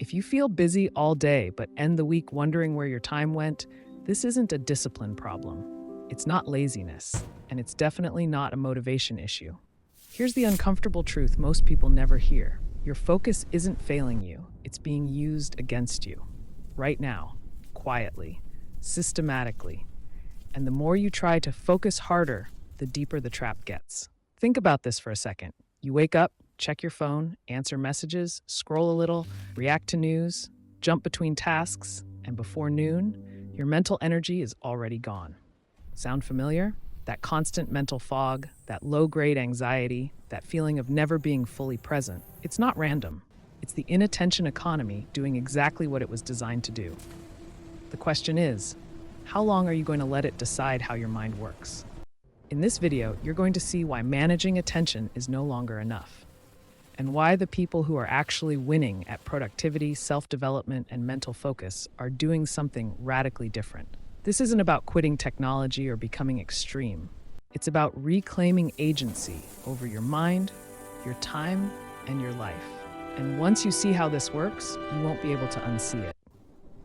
If you feel busy all day but end the week wondering where your time went, this isn't a discipline problem. It's not laziness, and it's definitely not a motivation issue. Here's the uncomfortable truth most people never hear. Your focus isn't failing you, it's being used against you. Right now, quietly, systematically. And the more you try to focus harder, the deeper the trap gets. Think about this for a second. You wake up, check your phone, answer messages, scroll a little, react to news, jump between tasks, and before noon, your mental energy is already gone. Sound familiar? That constant mental fog, that low-grade anxiety, that feeling of never being fully present. It's not random. It's the inattention economy doing exactly what it was designed to do. The question is, how long are you going to let it decide how your mind works? In this video, you're going to see why managing attention is no longer enough, and why the people who are actually winning at productivity, self-development, and mental focus are doing something radically different. This isn't about quitting technology or becoming extreme. It's about reclaiming agency over your mind, your time, and your life. And once you see how this works, you won't be able to unsee it.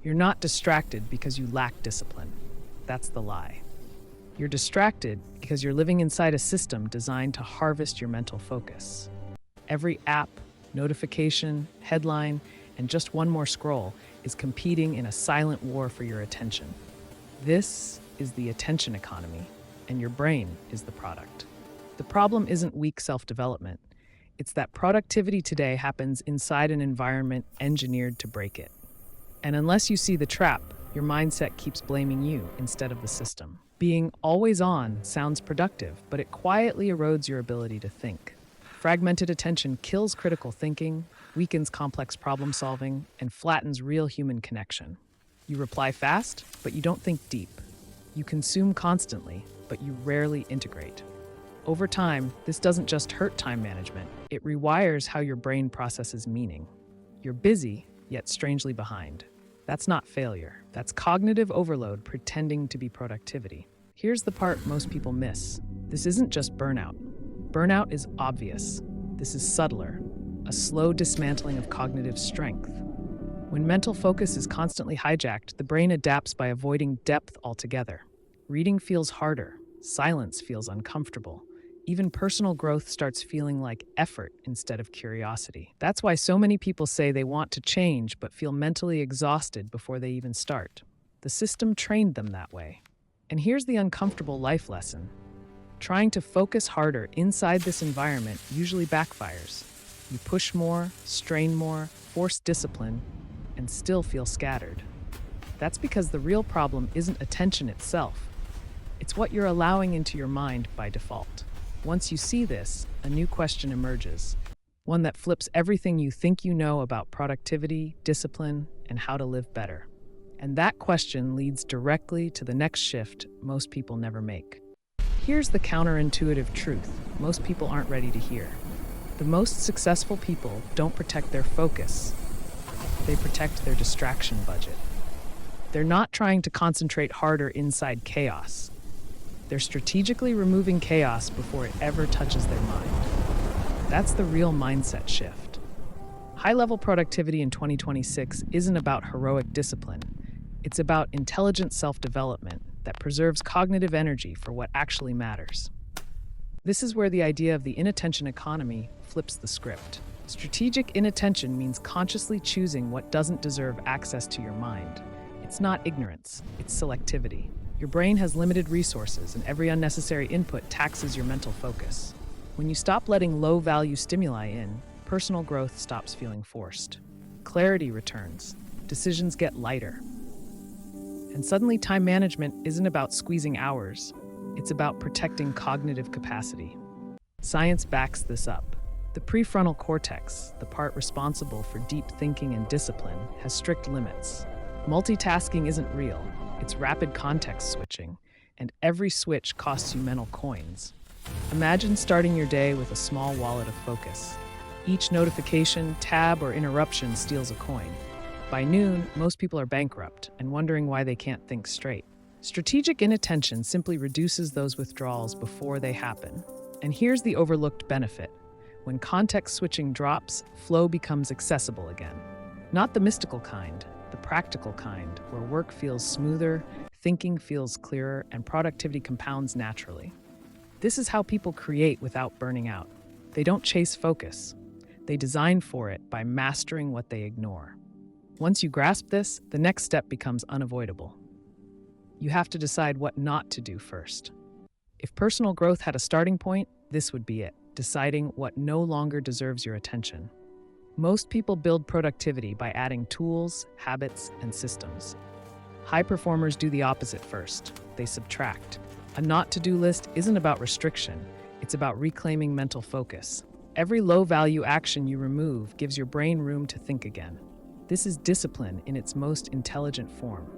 You're not distracted because you lack discipline. That's the lie. You're distracted because you're living inside a system designed to harvest your mental focus. Every app, notification, headline, and just one more scroll is competing in a silent war for your attention. This is the attention economy, and your brain is the product. The problem isn't weak self-development. It's that productivity today happens inside an environment engineered to break it. And unless you see the trap, your mindset keeps blaming you instead of the system. Being always on sounds productive, but it quietly erodes your ability to think. Fragmented attention kills critical thinking, weakens complex problem solving, and flattens real human connection. You reply fast, but you don't think deep. You consume constantly, but you rarely integrate. Over time, this doesn't just hurt time management, it rewires how your brain processes meaning. You're busy, yet strangely behind. That's not failure. That's cognitive overload pretending to be productivity. Here's the part most people miss. This isn't just burnout. Burnout is obvious. This is subtler, a slow dismantling of cognitive strength. When mental focus is constantly hijacked, the brain adapts by avoiding depth altogether. Reading feels harder. Silence feels uncomfortable. Even personal growth starts feeling like effort instead of curiosity. That's why so many people say they want to change but feel mentally exhausted before they even start. The system trained them that way. And here's the uncomfortable life lesson. Trying to focus harder inside this environment usually backfires. You push more, strain more, force discipline, and still feel scattered. That's because the real problem isn't attention itself. It's what you're allowing into your mind by default. Once you see this, a new question emerges, one that flips everything you think you know about productivity, discipline, and how to live better. And that question leads directly to the next shift most people never make. Here's the counterintuitive truth most people aren't ready to hear. The most successful people don't protect their focus. They protect their distraction budget. They're not trying to concentrate harder inside chaos. They're strategically removing chaos before it ever touches their mind. That's the real mindset shift. High-level productivity in 2026 isn't about heroic discipline. It's about intelligent self-development that preserves cognitive energy for what actually matters. This is where the idea of the inattention economy flips the script. Strategic inattention means consciously choosing what doesn't deserve access to your mind. It's not ignorance, it's selectivity. Your brain has limited resources, and every unnecessary input taxes your mental focus. When you stop letting low-value stimuli in, personal growth stops feeling forced. Clarity returns. Decisions get lighter. And suddenly, time management isn't about squeezing hours. It's about protecting cognitive capacity. Science backs this up. The prefrontal cortex, the part responsible for deep thinking and discipline, has strict limits. Multitasking isn't real. It's rapid context switching, and every switch costs you mental coins. Imagine starting your day with a small wallet of focus. Each notification, tab, or interruption steals a coin. By noon, most people are bankrupt and wondering why they can't think straight. Strategic inattention simply reduces those withdrawals before they happen. And here's the overlooked benefit. When context switching drops, flow becomes accessible again. Not the mystical kind, the practical kind, where work feels smoother, thinking feels clearer, and productivity compounds naturally. This is how people create without burning out. They don't chase focus. They design for it by mastering what they ignore. Once you grasp this, the next step becomes unavoidable. You have to decide what not to do first. If personal growth had a starting point, this would be it, deciding what no longer deserves your attention. Most people build productivity by adding tools, habits, and systems. High performers do the opposite first. They subtract. A not-to-do list isn't about restriction. It's about reclaiming mental focus. Every low-value action you remove gives your brain room to think again. This is discipline in its most intelligent form.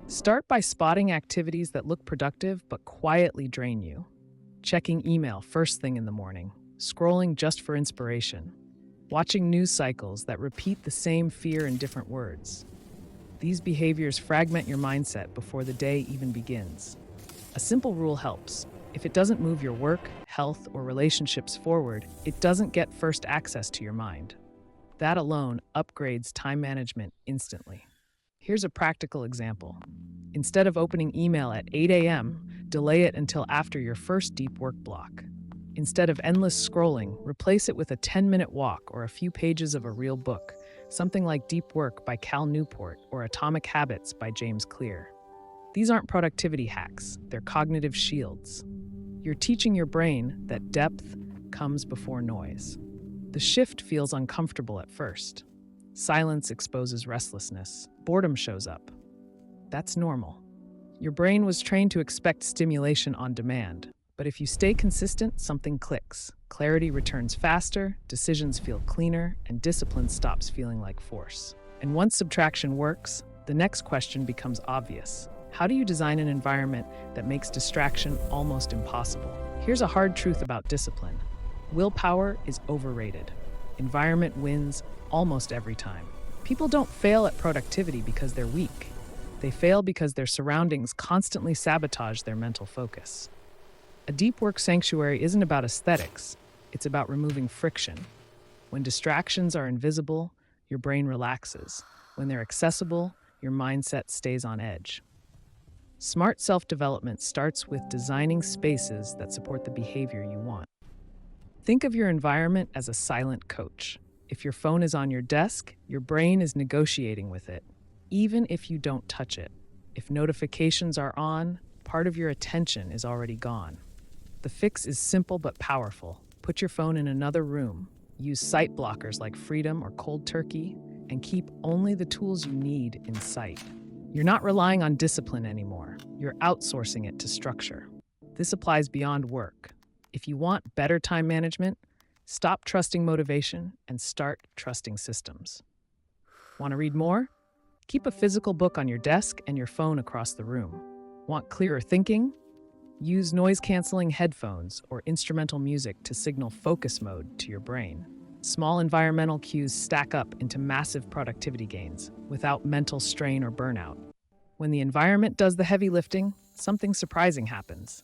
Start by spotting activities that look productive but quietly drain you. Checking email first thing in the morning, scrolling just for inspiration, watching news cycles that repeat the same fear in different words. These behaviors fragment your mindset before the day even begins. A simple rule helps. If it doesn't move your work, health, or relationships forward, it doesn't get first access to your mind. That alone upgrades time management instantly. Here's a practical example. Instead of opening email at 8 a.m., delay it until after your first deep work block. Instead of endless scrolling, replace it with a 10-minute walk or a few pages of a real book, something like Deep Work by Cal Newport or Atomic Habits by James Clear. These aren't productivity hacks, they're cognitive shields. You're teaching your brain that depth comes before noise. The shift feels uncomfortable at first. Silence exposes restlessness. Boredom shows up. That's normal. Your brain was trained to expect stimulation on demand, but if you stay consistent, something clicks. Clarity returns faster, decisions feel cleaner, and discipline stops feeling like force. And once subtraction works, the next question becomes obvious. How do you design an environment that makes distraction almost impossible? Here's a hard truth about discipline. Willpower is overrated. Environment wins almost every time. People don't fail at productivity because they're weak. They fail because their surroundings constantly sabotage their mental focus. A deep work sanctuary isn't about aesthetics, it's about removing friction. When distractions are invisible, your brain relaxes. When they're accessible, your mindset stays on edge. Smart self-development starts with designing spaces that support the behavior you want. Think of your environment as a silent coach. If your phone is on your desk, your brain is negotiating with it, even if you don't touch it. If notifications are on, part of your attention is already gone. The fix is simple but powerful. Put your phone in another room, use sight blockers like Freedom or Cold Turkey, and keep only the tools you need in sight. You're not relying on discipline anymore. You're outsourcing it to structure. This applies beyond work. If you want better time management, stop trusting motivation and start trusting systems. Want to read more? Keep a physical book on your desk and your phone across the room. Want clearer thinking? Use noise-canceling headphones or instrumental music to signal focus mode to your brain. Small environmental cues stack up into massive productivity gains without mental strain or burnout. When the environment does the heavy lifting, something surprising happens.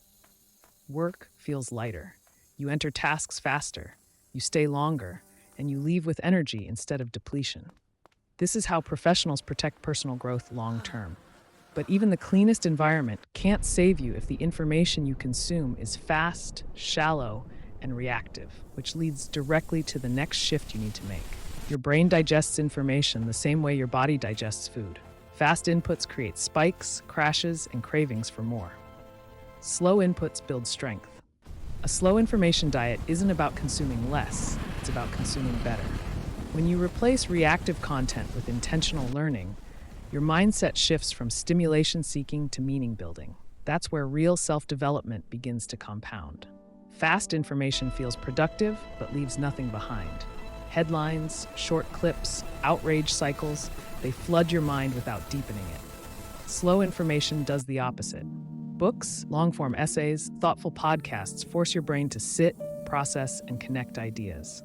Work feels lighter. You enter tasks faster, you stay longer, and you leave with energy instead of depletion. This is how professionals protect personal growth long-term. But even the cleanest environment can't save you if the information you consume is fast, shallow, and reactive, which leads directly to the next shift you need to make. Your brain digests information the same way your body digests food. Fast inputs create spikes, crashes, and cravings for more. Slow inputs build strength. A slow information diet isn't about consuming less, it's about consuming better. When you replace reactive content with intentional learning, your mindset shifts from stimulation seeking to meaning building. That's where real self-development begins to compound. Fast information feels productive, but leaves nothing behind. Headlines, short clips, outrage cycles, they flood your mind without deepening it. Slow information does the opposite. Books, long-form essays, thoughtful podcasts force your brain to sit, process, and connect ideas.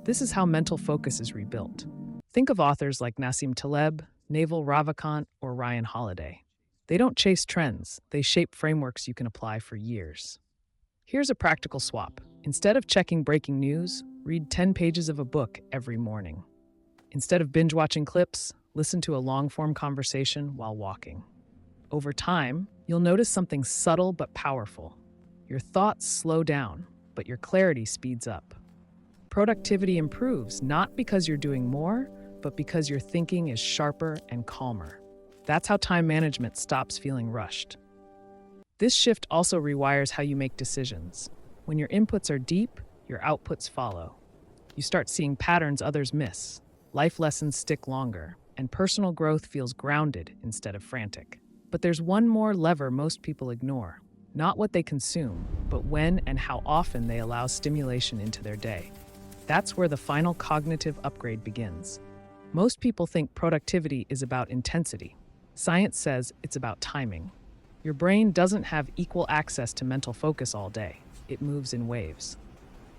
This is how mental focus is rebuilt. Think of authors like Nassim Taleb, Naval Ravikant, or Ryan Holiday. They don't chase trends, they shape frameworks you can apply for years. Here's a practical swap. Instead of checking breaking news, read 10 pages of a book every morning. Instead of binge watching clips, listen to a long form conversation while walking. Over time, you'll notice something subtle but powerful. Your thoughts slow down, but your clarity speeds up. Productivity improves not because you're doing more, but because your thinking is sharper and calmer. That's how time management stops feeling rushed. This shift also rewires how you make decisions. When your inputs are deep, your outputs follow. You start seeing patterns others miss. Life lessons stick longer, and personal growth feels grounded instead of frantic. But there's one more lever most people ignore. Not what they consume, but when and how often they allow stimulation into their day. That's where the final cognitive upgrade begins. Most people think productivity is about intensity. Science says it's about timing. Your brain doesn't have equal access to mental focus all day. It moves in waves.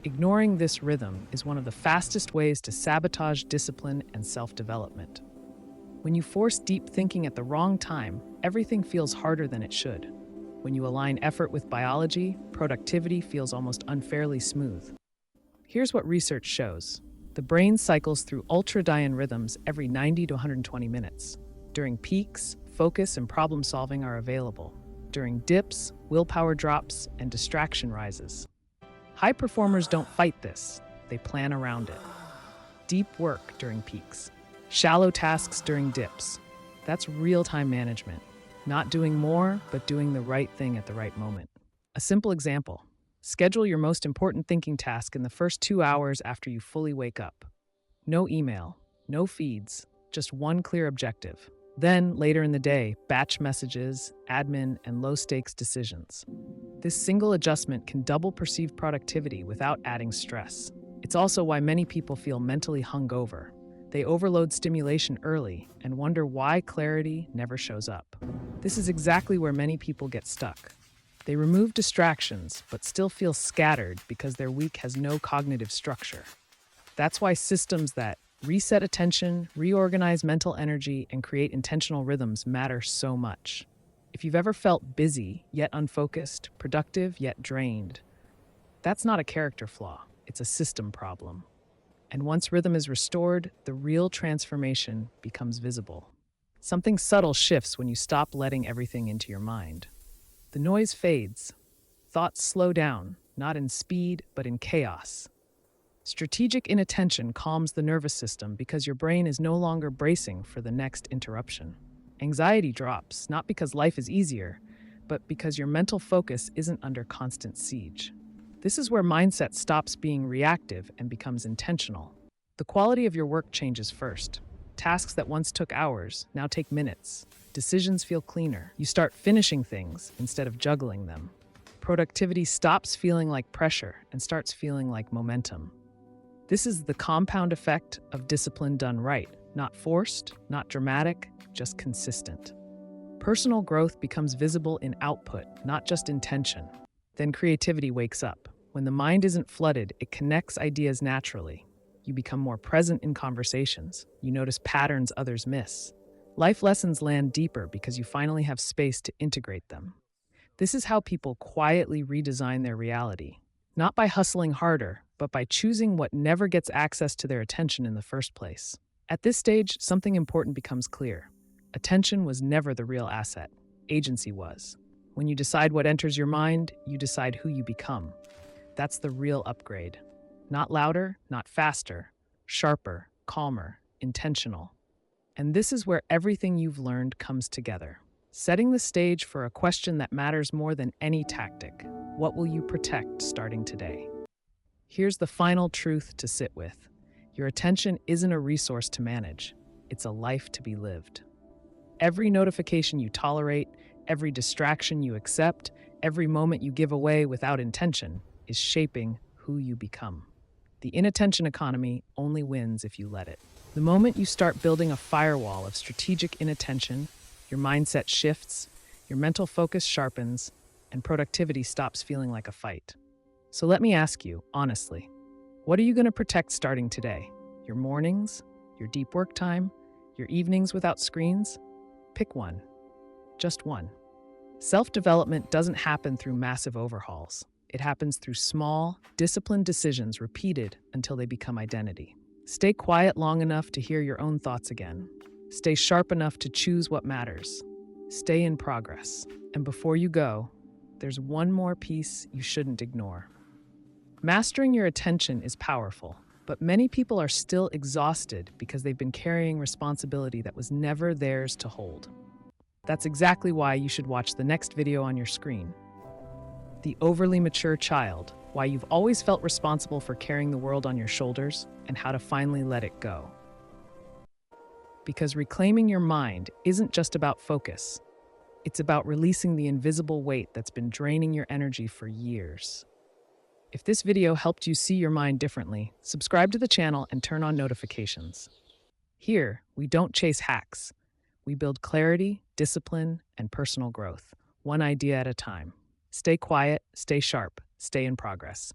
Ignoring this rhythm is one of the fastest ways to sabotage discipline and self-development. When you force deep thinking at the wrong time, everything feels harder than it should. When you align effort with biology, productivity feels almost unfairly smooth. Here's what research shows. The brain cycles through ultradian rhythms every 90 to 120 minutes. During peaks, focus and problem solving are available. During dips, willpower drops and distraction rises. High performers don't fight this, they plan around it. Deep work during peaks. Shallow tasks during dips. That's real-time management. Not doing more, but doing the right thing at the right moment. A simple example. Schedule your most important thinking task in the first 2 hours after you fully wake up. No email, no feeds, just one clear objective. Then, later in the day, batch messages, admin, and low-stakes decisions. This single adjustment can double perceived productivity without adding stress. It's also why many people feel mentally hungover. They overload stimulation early and wonder why clarity never shows up. This is exactly where many people get stuck. They remove distractions, but still feel scattered because their week has no cognitive structure. That's why systems that reset attention, reorganize mental energy, and create intentional rhythms matter so much. If you've ever felt busy, yet unfocused, productive, yet drained, that's not a character flaw, it's a system problem. And once rhythm is restored, the real transformation becomes visible. Something subtle shifts when you stop letting everything into your mind. The noise fades. Thoughts slow down, not in speed, but in chaos. Strategic inattention calms the nervous system because your brain is no longer bracing for the next interruption. Anxiety drops, not because life is easier, but because your mental focus isn't under constant siege. This is where mindset stops being reactive and becomes intentional. The quality of your work changes first. Tasks that once took hours now take minutes. Decisions feel cleaner. You start finishing things instead of juggling them. Productivity stops feeling like pressure and starts feeling like momentum. This is the compound effect of discipline done right. Not forced, not dramatic, just consistent. Personal growth becomes visible in output, not just intention. Then creativity wakes up. When the mind isn't flooded, it connects ideas naturally. You become more present in conversations. You notice patterns others miss. Life lessons land deeper because you finally have space to integrate them. This is how people quietly redesign their reality. Not by hustling harder, but by choosing what never gets access to their attention in the first place. At this stage, something important becomes clear. Attention was never the real asset. Agency was. When you decide what enters your mind, you decide who you become. That's the real upgrade. Not louder, not faster, sharper, calmer, intentional. And this is where everything you've learned comes together. Setting the stage for a question that matters more than any tactic. What will you protect starting today? Here's the final truth to sit with. Your attention isn't a resource to manage. It's a life to be lived. Every notification you tolerate, every distraction you accept, every moment you give away without intention is shaping who you become. The inattention economy only wins if you let it. The moment you start building a firewall of strategic inattention, your mindset shifts, your mental focus sharpens, and productivity stops feeling like a fight. So let me ask you, honestly, what are you going to protect starting today? Your mornings? Your deep work time? Your evenings without screens? Pick one. Just one. Self-development doesn't happen through massive overhauls. It happens through small, disciplined decisions repeated until they become identity. Stay quiet long enough to hear your own thoughts again. Stay sharp enough to choose what matters. Stay in progress. And before you go, there's one more piece you shouldn't ignore. Mastering your attention is powerful, but many people are still exhausted because they've been carrying responsibility that was never theirs to hold. That's exactly why you should watch the next video on your screen. The Overly Mature Child: Why You've Always Felt Responsible for Carrying the World on Your Shoulders and How to Finally Let It Go. Because reclaiming your mind isn't just about focus. It's about releasing the invisible weight that's been draining your energy for years. If this video helped you see your mind differently, subscribe to the channel and turn on notifications. Here, we don't chase hacks. We build clarity, discipline, and personal growth, one idea at a time. Stay quiet, stay sharp, stay in progress.